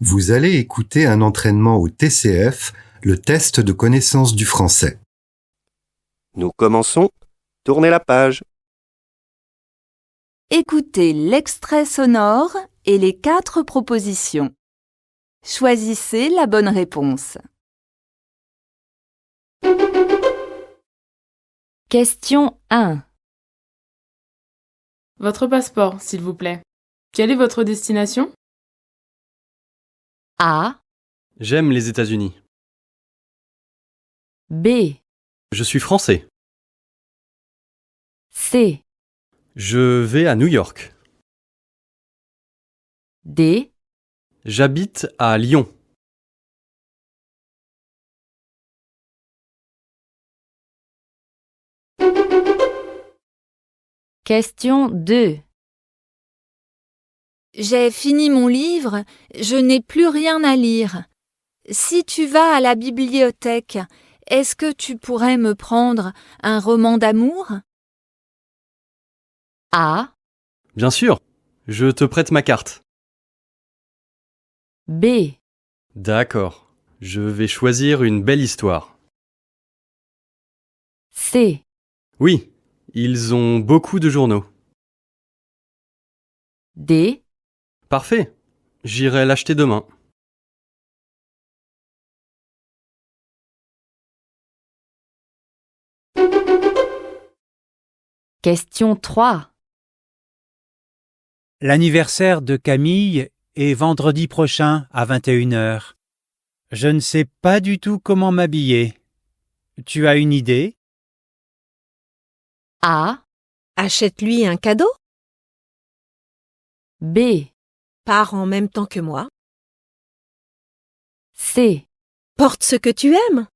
Vous allez écouter un entraînement au TCF, le test de connaissance du français. Nous commençons. Tournez la page. Écoutez l'extrait sonore et les 4 propositions. Choisissez la bonne réponse. Question 1. Votre passeport, s'il vous plaît. Quelle est votre destination? A. J'aime les États-Unis. B. Je suis français. C. Je vais à New York. D. J'habite à Lyon. Question 2. J'ai fini mon livre, je n'ai plus rien à lire. Si tu vas à la bibliothèque, est-ce que tu pourrais me prendre un roman d'amour? A. Bien sûr, je te prête ma carte. B. D'accord, je vais choisir une belle histoire. C. Oui, ils ont beaucoup de journaux. D. Parfait, j'irai l'acheter demain. Question 3. L'anniversaire de Camille est vendredi prochain à 21h. Je ne sais pas du tout comment m'habiller. Tu as une idée? A. Achète-lui un cadeau. B. Pars en même temps que moi. C. Porte ce que tu aimes.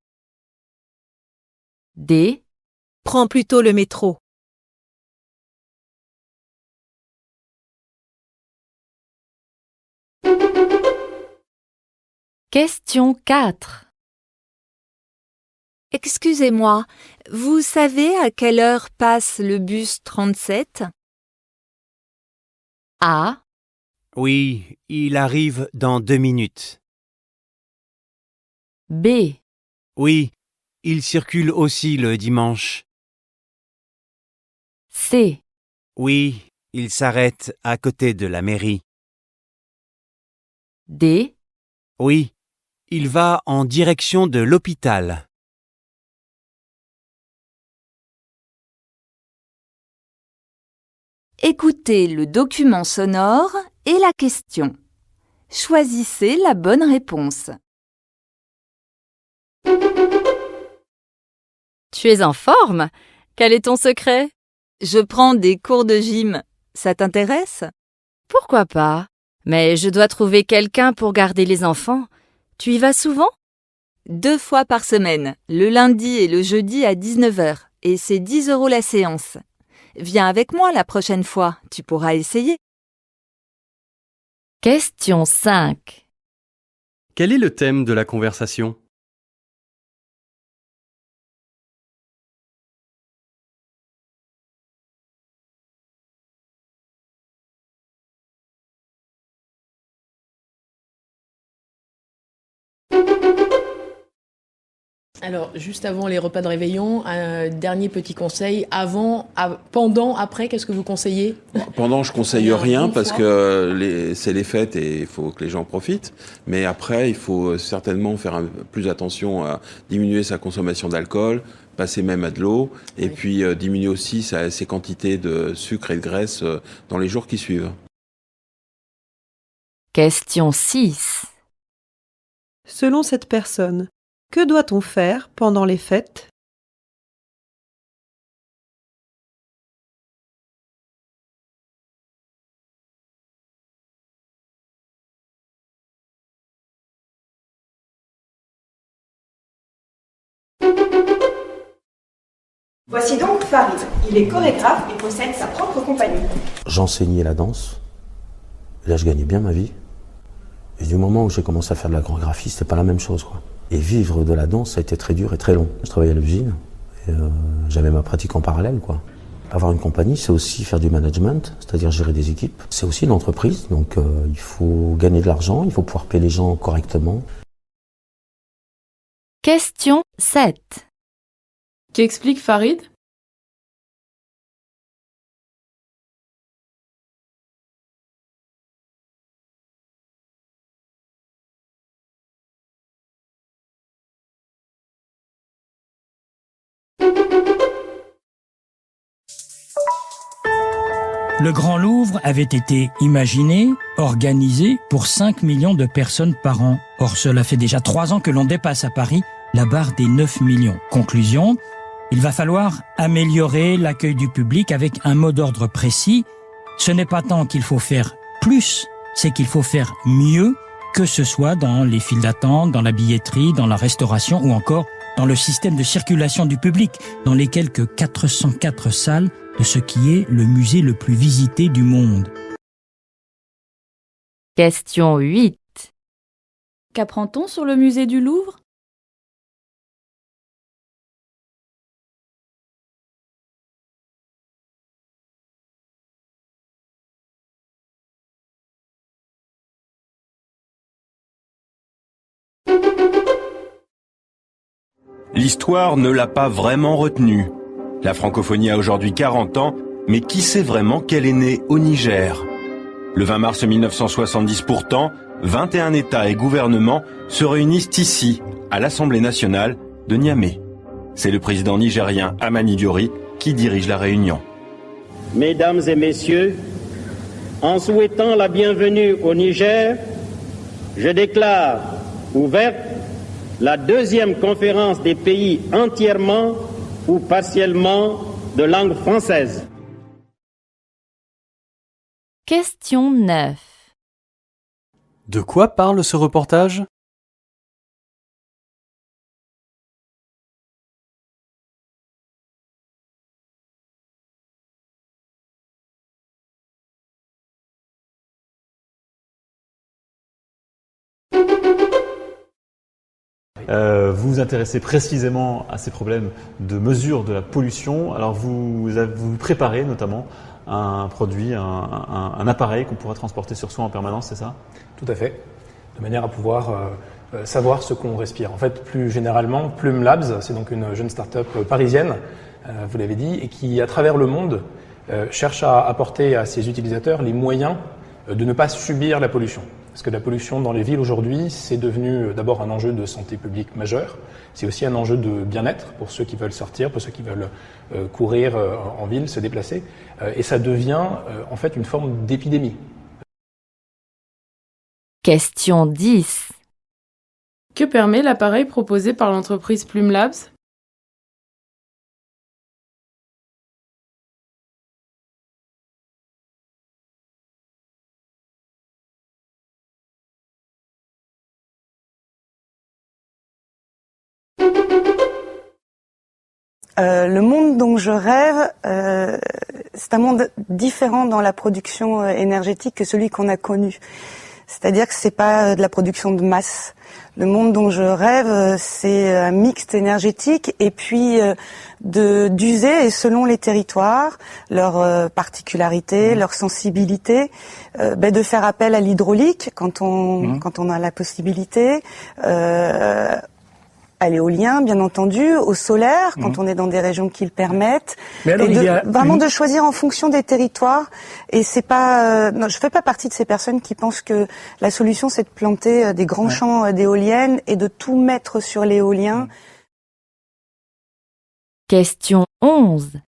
D. Prends plutôt le métro. Question 4. Excusez-moi, vous savez à quelle heure passe le bus 37? A. Oui, il arrive dans 2 minutes. B. Oui, il circule aussi le dimanche. C. Oui, il s'arrête à côté de la mairie. D. Oui, il va en direction de l'hôpital. Écoutez le document sonore et la question. Choisissez la bonne réponse. Tu es en forme? Quel est ton secret? Je prends des cours de gym. Ça t'intéresse? Pourquoi pas? Mais je dois trouver quelqu'un pour garder les enfants. Tu y vas souvent? 2 fois par semaine, le lundi et le jeudi à 19h, et c'est 10 € la séance. Viens avec moi la prochaine fois, tu pourras essayer. Question 5. Quel est le thème de la conversation? Alors, juste avant les repas de réveillon, un dernier petit conseil. Avant, pendant, après, qu'est-ce que vous conseillez? Pendant, je conseille rien parce que c'est les fêtes et il faut que les gens profitent. Mais après, il faut certainement faire plus attention à diminuer sa consommation d'alcool, passer même à de l'eau, et puis diminuer aussi ses quantités de sucre et de graisse dans les jours qui suivent. Question 6. Selon cette personne, que doit-on faire pendant les fêtes? Voici donc Farid. Il est chorégraphe et possède sa propre compagnie. J'enseignais la danse. Et là, je gagnais bien ma vie. Et du moment où j'ai commencé à faire de la chorégraphie, c'était pas la même chose, quoi. Et vivre de la danse, ça a été très dur et très long. Je travaillais à l'usine et j'avais ma pratique en parallèle, quoi. Avoir une compagnie, c'est aussi faire du management, c'est-à-dire gérer des équipes. C'est aussi une entreprise, donc il faut gagner de l'argent, il faut pouvoir payer les gens correctement. Question 7. Qu'explique Farid? Le Grand Louvre avait été imaginé, organisé pour 5 millions de personnes par an. Or, cela fait déjà 3 ans que l'on dépasse à Paris la barre des 9 millions. Conclusion, il va falloir améliorer l'accueil du public avec un mot d'ordre précis. Ce n'est pas tant qu'il faut faire plus, c'est qu'il faut faire mieux, que ce soit dans les files d'attente, dans la billetterie, dans la restauration ou encore dans le système de circulation du public, dans les quelques 404 salles de ce qui est le musée le plus visité du monde. Question 8. Qu'apprend-on sur le musée du Louvre? L'histoire ne l'a pas vraiment retenu. La francophonie a aujourd'hui 40 ans, mais qui sait vraiment qu'elle est née au Niger? Le 20 mars 1970 pourtant, 21 États et gouvernements se réunissent ici, à l'Assemblée nationale de Niamey. C'est le président nigérien Hamani Diori qui dirige la réunion. Mesdames et messieurs, en souhaitant la bienvenue au Niger, je déclare ouverte la deuxième conférence des pays entièrement ou partiellement de langue française. Question 9. De quoi parle ce reportage? Vous vous intéressez précisément à ces problèmes de mesure de la pollution. Alors vous préparez notamment un produit, un appareil qu'on pourra transporter sur soi en permanence, c'est ça? Tout à fait, de manière à pouvoir savoir ce qu'on respire. En fait, plus généralement, Plume Labs, c'est donc une jeune start-up parisienne, vous l'avez dit, et qui, à travers le monde, cherche à apporter à ses utilisateurs les moyens de ne pas subir la pollution. Parce que la pollution dans les villes aujourd'hui, c'est devenu d'abord un enjeu de santé publique majeur. C'est aussi un enjeu de bien-être pour ceux qui veulent sortir, pour ceux qui veulent courir en ville, se déplacer. Et ça devient en fait une forme d'épidémie. Question 10. Que permet l'appareil proposé par l'entreprise Plume Labs? Le monde dont je rêve, c'est un monde différent dans la production énergétique que celui qu'on a connu. C'est-à-dire que c'est pas de la production de masse. Le monde dont je rêve, c'est un mixte énergétique et puis d'user, et selon les territoires, leurs particularités, leurs sensibilités, de faire appel à l'hydraulique quand on a la possibilité. À l'éolien, bien entendu, au solaire, quand on est dans des régions qui le permettent. Mais alors, vraiment de choisir en fonction des territoires. Et c'est pas, non, je fais pas partie de ces personnes qui pensent que la solution c'est de planter des grands champs d'éoliennes et de tout mettre sur l'éolien. Question 11.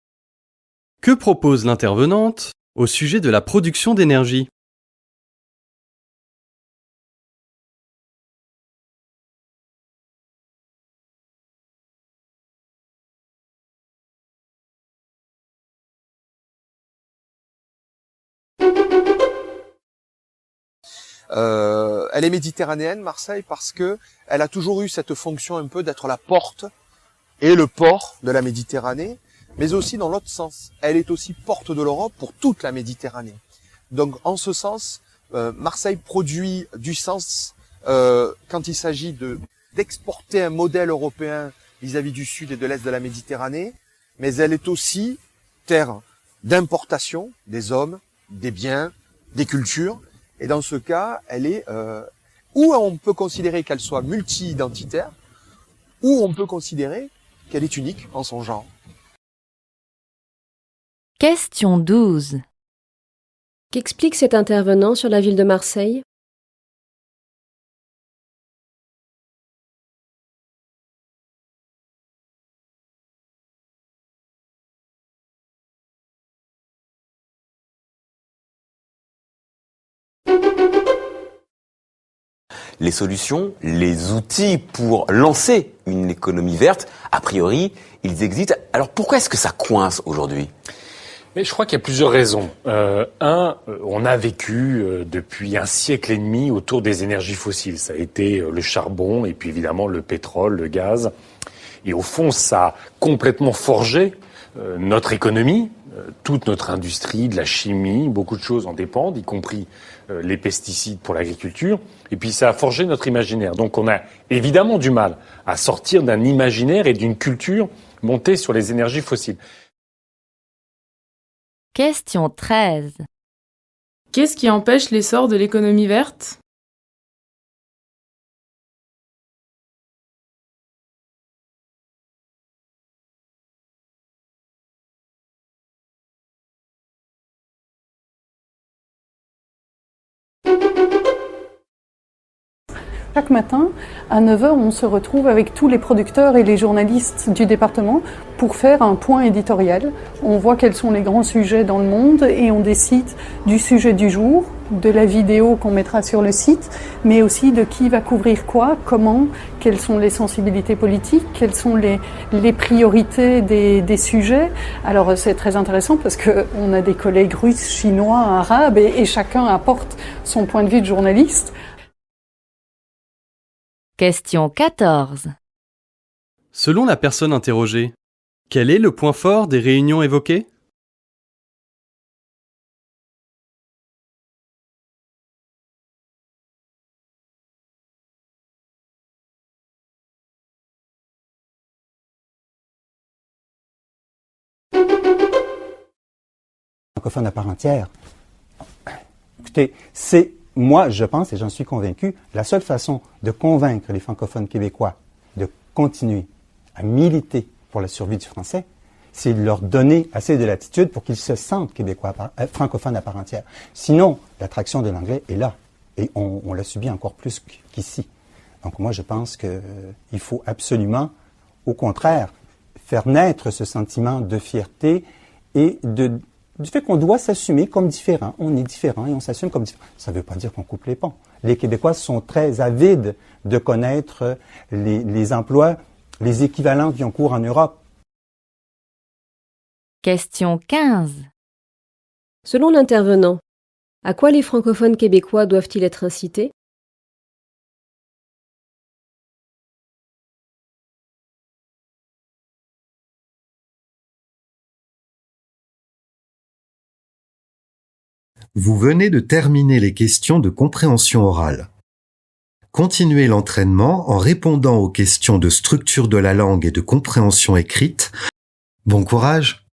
Que propose l'intervenante au sujet de la production d'énergie? Elle est méditerranéenne, Marseille, parce que elle a toujours eu cette fonction un peu d'être la porte et le port de la Méditerranée, mais aussi dans l'autre sens. Elle est aussi porte de l'Europe pour toute la Méditerranée. Donc, en ce sens, Marseille produit du sens quand il s'agit d'exporter un modèle européen vis-à-vis du sud et de l'est de la Méditerranée, mais elle est aussi terre d'importation des hommes, des biens, des cultures. Et dans ce cas, elle est ou on peut considérer qu'elle soit multi-identitaire, ou on peut considérer qu'elle est unique en son genre. Question 12. Qu'explique cet intervenant sur la ville de Marseille? Les solutions, les outils pour lancer une économie verte, a priori, ils existent. Alors pourquoi est-ce que ça coince aujourd'hui ? Mais je crois qu'il y a plusieurs raisons. On a vécu depuis un siècle et demi autour des énergies fossiles. Ça a été le charbon et puis évidemment le pétrole, le gaz. Et au fond, ça a complètement forgé notre économie, toute notre industrie, de la chimie, beaucoup de choses en dépendent, y compris les pesticides pour l'agriculture. Et puis ça a forgé notre imaginaire. Donc on a évidemment du mal à sortir d'un imaginaire et d'une culture montée sur les énergies fossiles. Question 13. Qu'est-ce qui empêche l'essor de l'économie verte ? Chaque matin, à 9h, on se retrouve avec tous les producteurs et les journalistes du département pour faire un point éditorial. On voit quels sont les grands sujets dans le monde et on décide du sujet du jour, de la vidéo qu'on mettra sur le site, mais aussi de qui va couvrir quoi, comment, quelles sont les sensibilités politiques, quelles sont les priorités des sujets. Alors c'est très intéressant parce qu'on a des collègues russes, chinois, arabes et chacun apporte son point de vue de journaliste. Question 14. Selon la personne interrogée, quel est le point fort des réunions évoquées ? Francophone à part entière. Écoutez, c'est moi, je pense, et j'en suis convaincu, la seule façon de convaincre les francophones québécois de continuer à militer pour la survie du français, c'est de leur donner assez de latitude pour qu'ils se sentent québécois, francophones à part entière. Sinon, l'attraction de l'anglais est là, et on la subit encore plus qu'ici. Donc moi, je pense qu'il faut absolument, au contraire, faire naître ce sentiment de fierté et du fait qu'on doit s'assumer comme différent. On est différent et on s'assume comme différent. Ça ne veut pas dire qu'on coupe les ponts. Les Québécois sont très avides de connaître les emplois, les équivalents qui ont cours en Europe. Question 15. Selon l'intervenant, à quoi les francophones québécois doivent-ils être incités? Vous venez de terminer les questions de compréhension orale. Continuez l'entraînement en répondant aux questions de structure de la langue et de compréhension écrite. Bon courage!